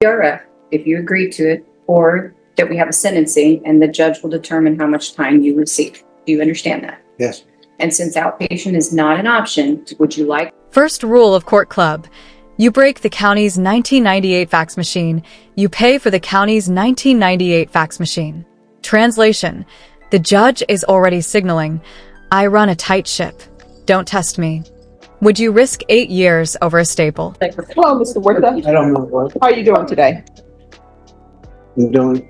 DRF, if you agree to it, or that we have a sentencing and the judge will determine how much time you receive. Do you understand that? Yes. And since outpatient is not an option, would you like? First rule of Court Club. You break the county's 1998 fax machine. You pay for the county's 1998 fax machine. Translation. The judge is already signaling, I run a tight ship. Don't test me. Would you risk 8 years over a staple? Hello, Mr. Huerta. I don't know what How are you doing today? I'm doing.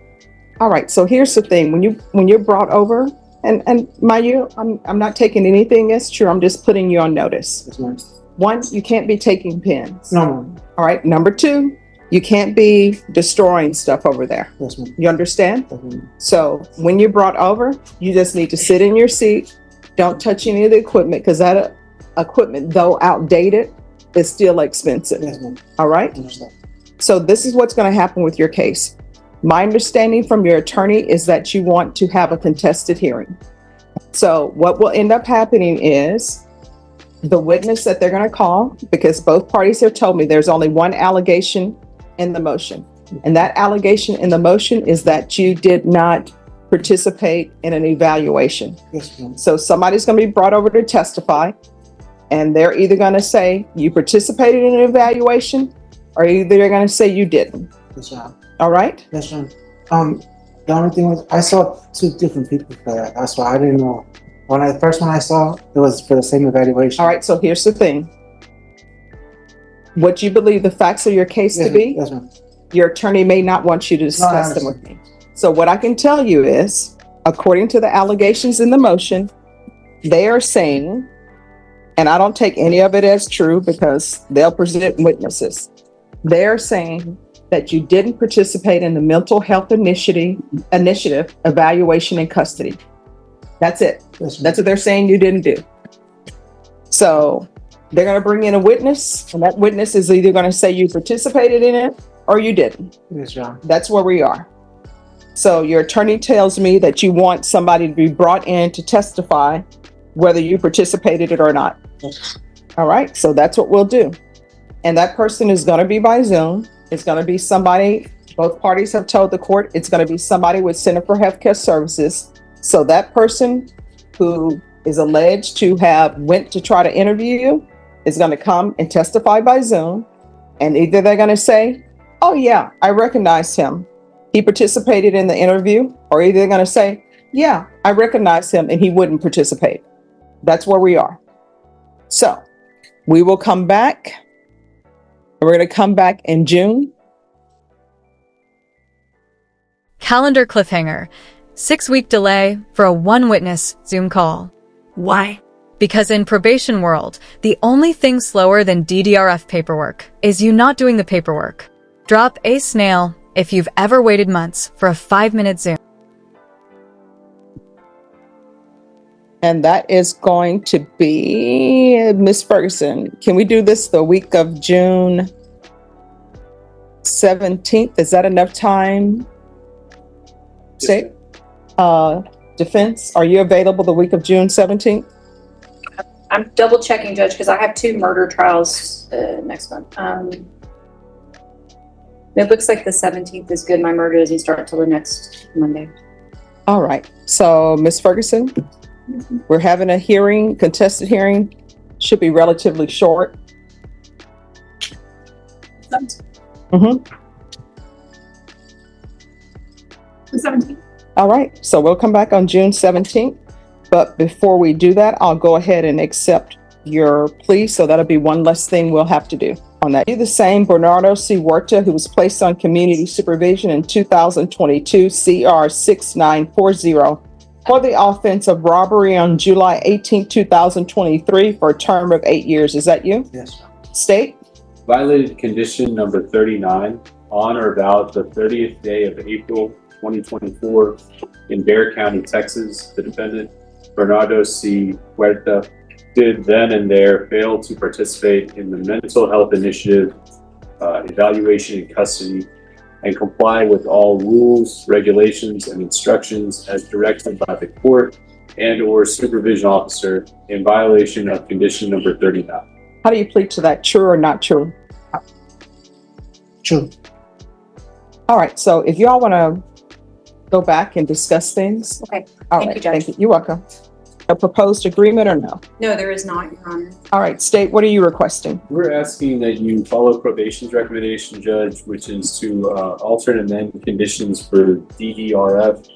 All right. So here's the thing: when you're brought over, and mind you, I'm not taking anything as true. I'm just putting you on notice. Yes, ma'am. One, you can't be taking pens. No, ma'am. All right. Number two, you can't be destroying stuff over there. Yes, ma'am. You understand? Yes, ma'am. So when you're brought over, you just need to sit in your seat. Don't touch any of the equipment, because that equipment, though outdated, is still expensive. Yes, ma'am. All right. I understand. So this is what's going to happen with your case. My understanding from your attorney is that you want to have a contested hearing. So what will end up happening is the witness that they're going to call, because both parties have told me there's only one allegation in the motion. And that allegation in the motion is that you did not participate in an evaluation. Yes, ma'am. So somebody's going to be brought over to testify, and they're either going to say you participated in an evaluation, or either they're going to say you didn't. Yes, ma'am. All right? Yes, ma'am. The only thing was I saw two different people for that. That's why I didn't know. The first one I saw, it was for the same evaluation. All right. So here's the thing. What you believe the facts of your case Yes, to be, Yes, ma'am. your attorney may not want you to discuss them with me. So what I can tell you is, according to the allegations in the motion, they are saying, and I don't take any of it as true because they'll present witnesses. They're saying that you didn't participate in the mental health initiative evaluation in custody. That's it. Yes, ma'am. That's what they're saying you didn't do. So they're going to bring in a witness, and that witness is either going to say you participated in it or you didn't. Yes, ma'am. That's where we are. So your attorney tells me that you want somebody to be brought in to testify whether you participated in it or not. Yes. All right. So that's what we'll do. And that person is going to be by Zoom. It's going to be somebody, both parties have told the court, it's going to be somebody with Center for Healthcare Services. So that person who is alleged to have went to try to interview you is going to come and testify by Zoom. And either they're going to say, oh yeah, I recognize him. He participated in the interview, or either they're going to say, yeah, I recognize him and he wouldn't participate. That's where we are. So we will come back. We're going to come back in June. Calendar cliffhanger. 6-week delay for a one-witness Zoom call. Why? Because in probation world, the only thing slower than DDRF paperwork is you not doing the paperwork. Drop a snail if you've ever waited months for a 5-minute Zoom. And that is going to be Miss Ferguson. Can we do this the week of June 17th? Is that enough time? Say, defense, are you available the week of June 17th? I'm double checking, Judge, because I have 2 murder trials next month. It looks like the 17th is good. My murder doesn't start until the next Monday. All right. So, Miss Ferguson, we're having a hearing, contested hearing. Should be relatively short. Mm-hmm. The 17th. All right. So we'll come back on June 17th. But before we do that, I'll go ahead and accept your plea. So that'll be one less thing we'll have to do on that. The same Bernardo C. Huerta, who was placed on community supervision in 2022 CR 6940 for the offense of robbery on July 18, 2023 for a term of 8 years. Is that you? Yes. State? Violated condition number 39 on or about the 30th day of April 2024 in Bexar County, Texas. The defendant, Bernardo C. Huerta, did then and there fail to participate in the mental health initiative evaluation in custody and comply with all rules, regulations, and instructions as directed by the court and or supervision officer in violation of condition number 39. How do you plead to that? True or not true? True. All right, so if y'all want to go back and discuss things. Okay. All Thank right, you, Judge. thank you. You're welcome. A proposed agreement or no? No, there is not, Your Honor. All right, state, what are you requesting? We're asking that you follow probation's recommendation, Judge, which is to alter and amend conditions for DDRF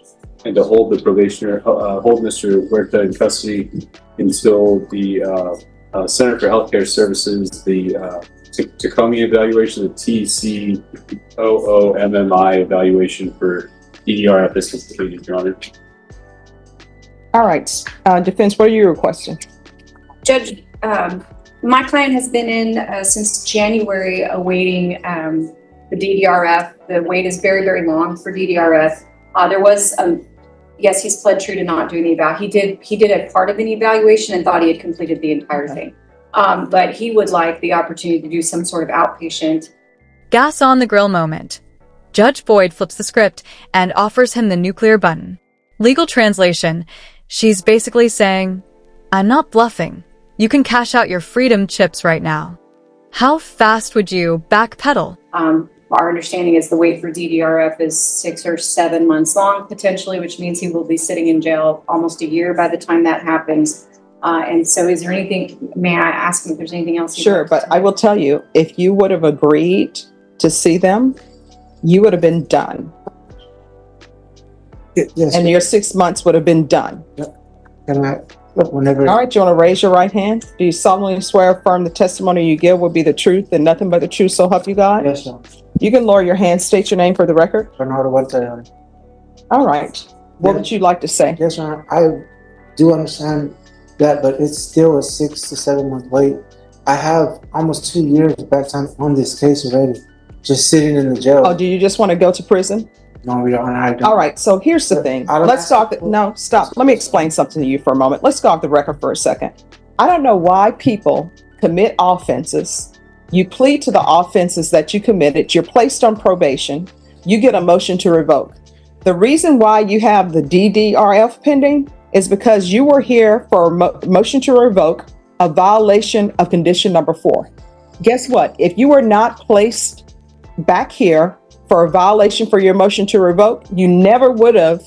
and to hold the probationer, hold Mr. Huerta in custody until the Center for Healthcare Services, the Tacoma evaluation, the TCOOMMI evaluation for DDRF is completed, Your Honor. All right, defense, what are you requesting? Judge, my client has been in since January awaiting the DDRF. The wait is very, very long for DDRF. There was, yes, he's pled true to not doing the eval. He did a part of an evaluation and thought he had completed the entire thing. But he would like the opportunity to do some sort of outpatient. Gas on the grill moment. Judge Boyd flips the script and offers him the nuclear button. Legal translation. She's basically saying, I'm not bluffing. You can cash out your freedom chips right now. How fast would you backpedal? Our understanding is the wait for DDRF is 6 or 7 months long, potentially, which means he will be sitting in jail almost a year by the time that happens. And so is there anything, may I ask him if there's anything else? Sure, but I will tell you, if you would have agreed to see them, you would have been done. Yes. And your 6 months would have been done. Can I, whenever. All right, do you want to raise your right hand? Do you solemnly swear or affirm the testimony you give will be the truth and nothing but the truth, so help you God? Yes, sir. You can lower your hand, state your name for the record. Bernardo Huerta. All right. What Yeah. would you like to say? Yes, sir. I do understand that, but it's still a 6 to 7 month wait. I have almost 2 years back time on this case already, just sitting in the jail. Oh, do you just want to go to prison? No, Your Honor, I don't. All right, so here's the thing. I don't Let's have talk. to- No, stop. Let me explain something to you for a moment. Let's go off the record for a second. I don't know why people commit offenses. You plead to the offenses that you committed. You're placed on probation. You get a motion to revoke. The reason why you have the DDRF pending is because you were here for a motion to revoke a violation of condition number 4. Guess what? If you were not placed back here for a violation for your motion to revoke, you never would have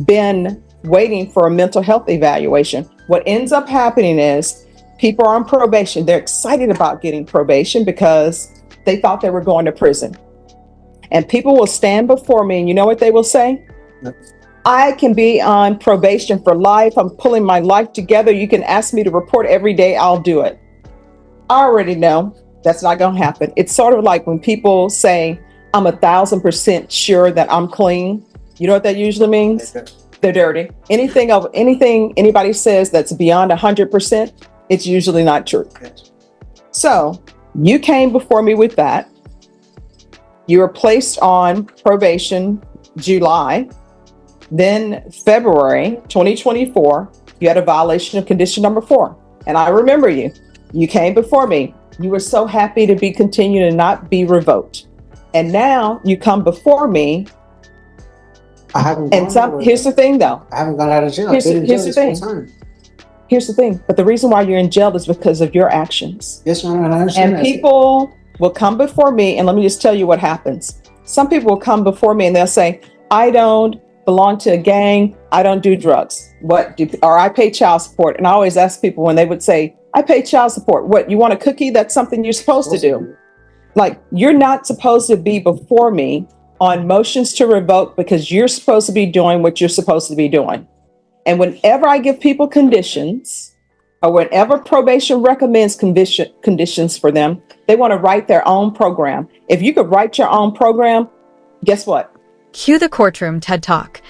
been waiting for a mental health evaluation. What ends up happening is people are on probation. They're excited about getting probation because they thought they were going to prison. And people will stand before me and you know what they will say? I can be on probation for life. I'm pulling my life together. You can ask me to report every day. I'll do it. I already know that's not going to happen. It's sort of like when people say, I'm 1,000% sure that I'm clean. You know what that usually means? They're dirty. Anything anybody says that's beyond 100%, it's usually not true. So you came before me with that. You were placed on probation July. Then February 2024, you had a violation of condition number 4. And I remember you. You came before me. You were so happy to be continued and not be revoked. And now you come before me. I haven't. And here's the thing though. I haven't got out of jail. Here's I've been in the jail thing. this whole time. Here's the thing. But the reason why you're in jail is because of your actions. Yes, Your Honor, I understand. And people will come before me, and let me just tell you what happens. Some people will come before me and they'll say, I don't belong to a gang. I don't do drugs. Or I pay child support. And I always ask people when they would say, I pay child support. What, you want a cookie? That's something you're supposed to do. Like, you're not supposed to be before me on motions to revoke because you're supposed to be doing what you're supposed to be doing. And whenever I give people conditions, or whenever probation recommends conditions for them, they want to write their own program. If you could write your own program, guess what? Cue the courtroom TED Talk.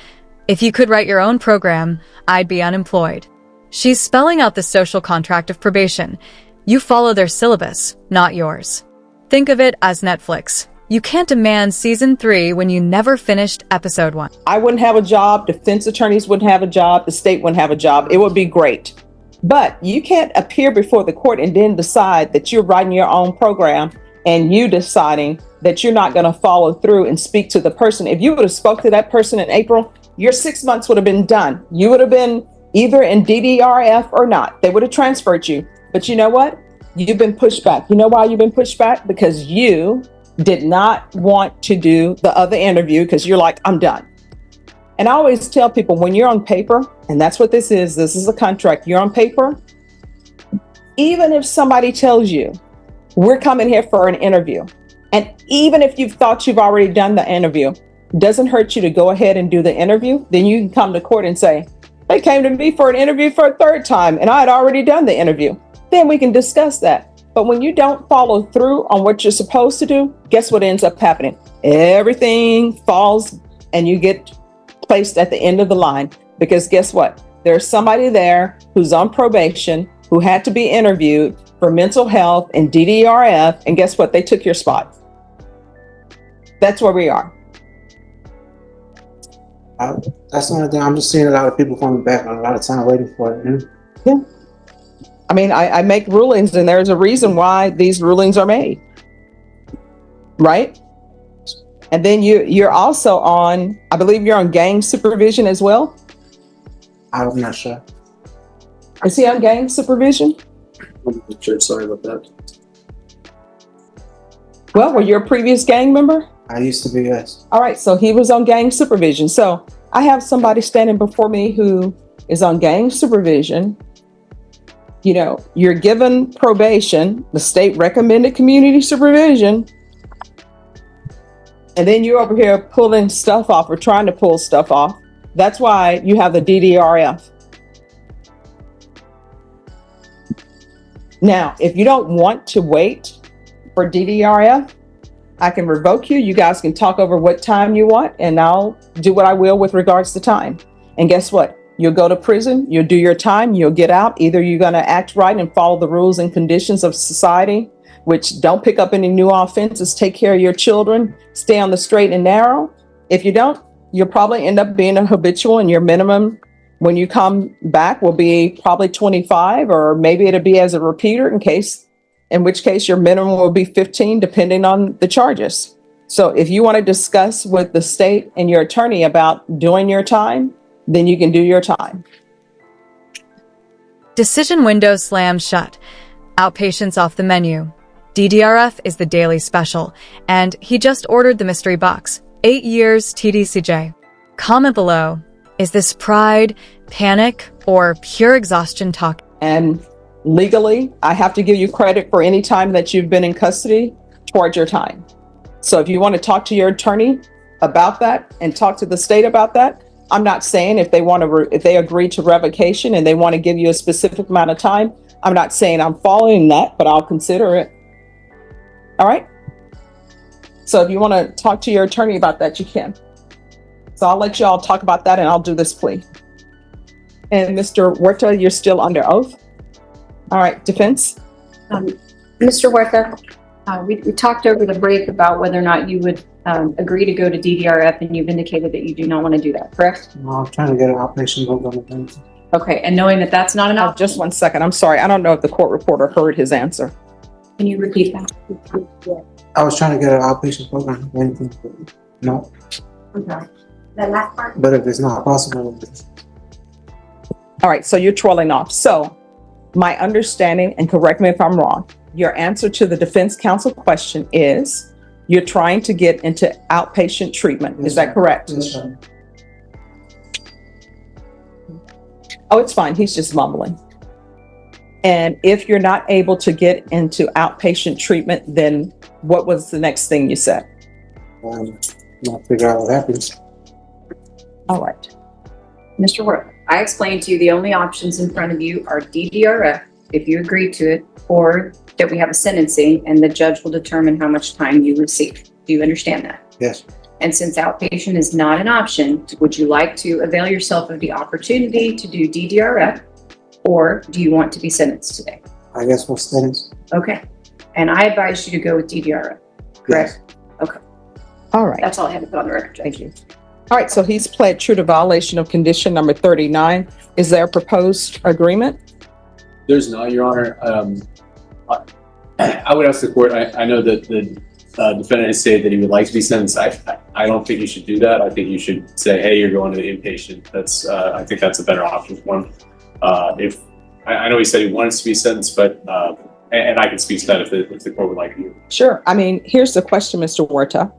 If you could write your own program, I'd be unemployed. She's spelling out the social contract of probation. You follow their syllabus, not yours. Think of it as Netflix. You can't demand season 3 when you never finished episode 1. I wouldn't have a job. Defense attorneys wouldn't have a job. The state wouldn't have a job. It would be great. But you can't appear before the court and then decide that you're writing your own program and you deciding that you're not going to follow through and speak to the person. If you would have spoke to that person in April, your 6 months would have been done. You would have been either in DDRF or not. They would have transferred you. But you know what? You've been pushed back. You know why you've been pushed back? Because you did not want to do the other interview because you're like, I'm done. And I always tell people, when you're on paper, and that's what this is a contract, you're on paper. Even if somebody tells you, we're coming here for an interview, and even if you've thought you've already done the interview, doesn't hurt you to go ahead and do the interview, then you can come to court and say, they came to me for an interview for a third time and I had already done the interview. Then we can discuss that. But when you don't follow through on what you're supposed to do, guess what ends up happening? Everything falls and you get placed at the end of the line, because guess what? There's somebody there who's on probation, who had to be interviewed for mental health and DDRF, and guess what? They took your spot. That's where we are. That's the only thing. I'm just seeing a lot of people coming back a lot of time waiting for it. Yeah. I mean, I make rulings, and there's a reason why these rulings are made, right? And then you're also on, I believe you're on gang supervision as well. I'm not sure. Is he on gang supervision? Sure, sorry about that. Well, were you a previous gang member? I used to be, yes. All right, so he was on gang supervision. So I have somebody standing before me who is on gang supervision. You know, you're given probation, the state recommended community supervision, and then you're over here pulling stuff off or trying to pull stuff off. That's why you have the DDRF. Now, if you don't want to wait for DDRF, I can revoke you. You guys can talk over what time you want, and I'll do what I will with regards to time. And guess what? You'll go to prison, you'll do your time, you'll get out. Either you're going to act right and follow the rules and conditions of society, which don't pick up any new offenses, take care of your children, stay on the straight and narrow. If you don't, you'll probably end up being a habitual, and your minimum when you come back will be probably 25, or maybe it'll be as a repeater in which case your minimum will be 15, depending on the charges. So if you want to discuss with the state and your attorney about doing your time, then you can do your time. Decision window slammed shut. Outpatients off the menu. DDRF is the daily special, and he just ordered the mystery box. 8 years TDCJ. Comment below. Is this pride, panic, or pure exhaustion talk? And legally, I have to give you credit for any time that you've been in custody towards your time. So if you want to talk to your attorney about that and talk to the state about that, I'm not saying if they agree to revocation and they want to give you a specific amount of time, I'm not saying I'm following that, but I'll consider it. All right. So if you want to talk to your attorney about that, you can. So I'll let y'all talk about that, and I'll do this plea. And Mr. Huerta, you're still under oath. All right, defense. Mr. Huerta, we talked over the break about whether or not you would agree to go to DDRF, and you've indicated that you do not want to do that, correct? No, I'm trying to get an outpatient vote on the thing. Okay, and knowing that that's not an option, Just 1 second. I'm sorry. I don't know if the court reporter heard his answer. can you repeat that? I was trying to get an outpatient program. No, Okay. The last part? but if it's not possible, All right, so you're trolling off. So my understanding, and correct me if I'm wrong, your answer to the defense counsel question is you're trying to get into outpatient treatment. Is that correct? yes, sir. Oh, it's fine. He's just mumbling. And if you're not able to get into outpatient treatment, then what was the next thing you said? I'll figure out what happens. All right. Mr. Huerta, I explained to you the only options in front of you are DDRF, if you agree to it, or that we have a sentencing and the judge will determine how much time you receive. Do you understand that? Yes. And since outpatient is not an option, would you like to avail yourself of the opportunity to do DDRF, or do you want to be sentenced today? I guess we'll sentence. Okay. And I advise you to go with DDRF, correct? All right. That's all I have to put on the record, Judge. Thank you. All right, so he's pled true to violation of condition number 39. Is there a proposed agreement? There's not, Your Honor. I would ask the court, I know that the defendant has stated that he would like to be sentenced. I don't think you should do that. I think you should say, hey, you're going to the inpatient. I think that's a better option for him. I know he said he wants to be sentenced, but And I can speak to that if the court would like to. Sure. I mean, here's the question, Mr. Huerta.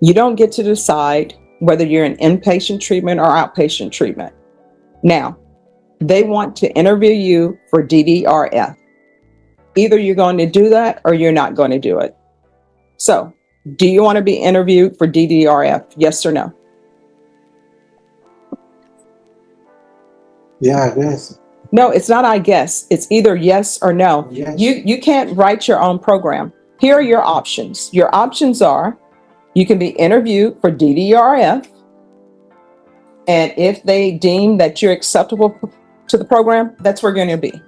You don't get to decide whether you're in inpatient treatment or outpatient treatment. Now, they want to interview you for DDRF. Either you're going to do that or you're not going to do it. So, do you want to be interviewed for DDRF? Yes or no? Yeah, I guess. No, it's not I guess. It's either yes or no. Yes. You can't write your own program. Here are your options. Your options are you can be interviewed for DDRF, and if they deem that you're acceptable to the program, that's where you're going to be.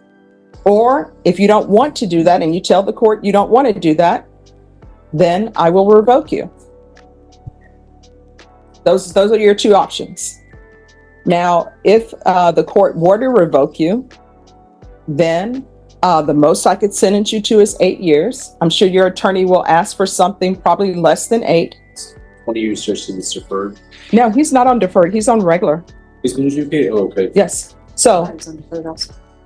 Or if you don't want to do that and you tell the court you don't want to do that, then I will revoke you. Those are your two options. Now, if the court were to revoke you, then the most I could sentence you to is 8 years. I'm sure your attorney will ask for something probably less than 8. 20 years just in deferred. No, he's not on deferred. He's on regular. Is usually paid? Oh, okay. Yes. So,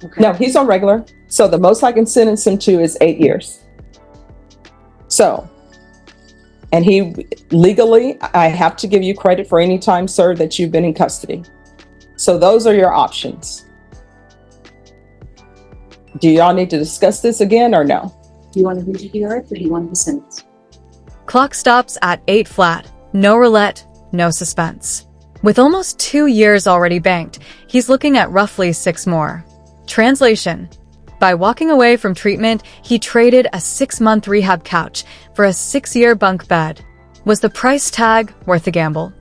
Okay. no, he's on regular. So the most I can sentence him to is 8 years. So, and he legally, I have to give you credit for any time served that you've been in custody. So those are your options. Do y'all need to discuss this again or no? Do you want to be DDRF or do you want to be sentenced? Clock stops at 8 flat. No roulette, no suspense. With almost 2 years already banked, he's looking at roughly 6 more. Translation: by walking away from treatment, he traded a 6-month rehab couch for a 6-year bunk bed. Was the price tag worth the gamble?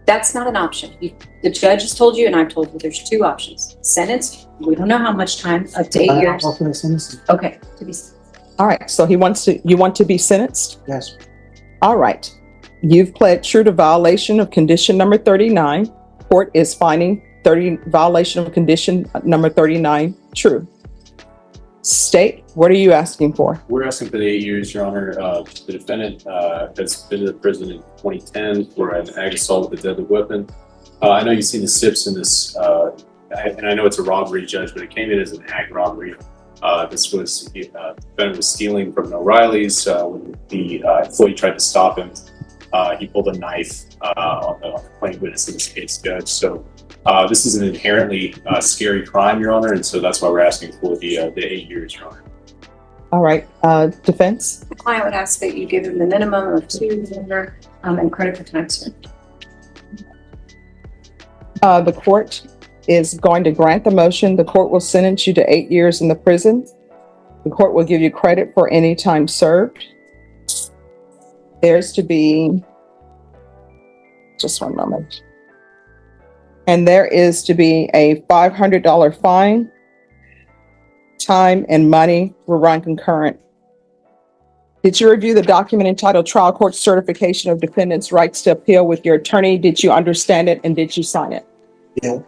That's not an option. The judge has told you, and I've told you, there's 2 options. Sentence, we don't know how much time, up to 8 years. Okay, to be All right, so you want to be sentenced? Yes. All right. You've pled true to violation of condition number 39. Court is finding violation of condition number 39 true. State, what are you asking for? We're asking for the 8 years, Your Honor. The defendant has been to the prison in 2010 for an ag assault with a deadly weapon. I know you've seen the SIPs in this, and I know it's a robbery, Judge, but it came in as an ag robbery. This was, the defendant was stealing from an O'Reilly's. When the employee tried to stop him, he pulled a knife on the plaintiff witness in this case, Judge. So this is an inherently scary crime, Your Honor, and so that's why we're asking for the 8 years, Your Honor. All right, defense? The client would ask that you give him the minimum of 2 years and credit for time served. The court is going to grant the motion. The court will sentence you to 8 years in the prison. The court will give you credit for any time served. There's to be, just one moment. And there is to be a $500 fine. Time and money will run concurrent. Did you review the document entitled Trial Court Certification of Defendant's Rights to Appeal with your attorney? Did you understand it and did you sign it? Yeah.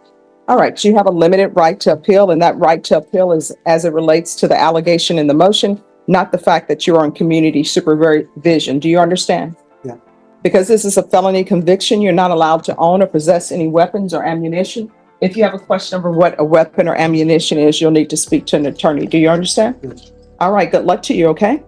All right, you have a limited right to appeal, and that right to appeal is as it relates to the allegation in the motion, not the fact that you're on community supervision. Do you understand? Yeah. Because this is a felony conviction, you're not allowed to own or possess any weapons or ammunition. If you have a question over what a weapon or ammunition is, you'll need to speak to an attorney. Do you understand? Yes. All right, good luck to you, okay?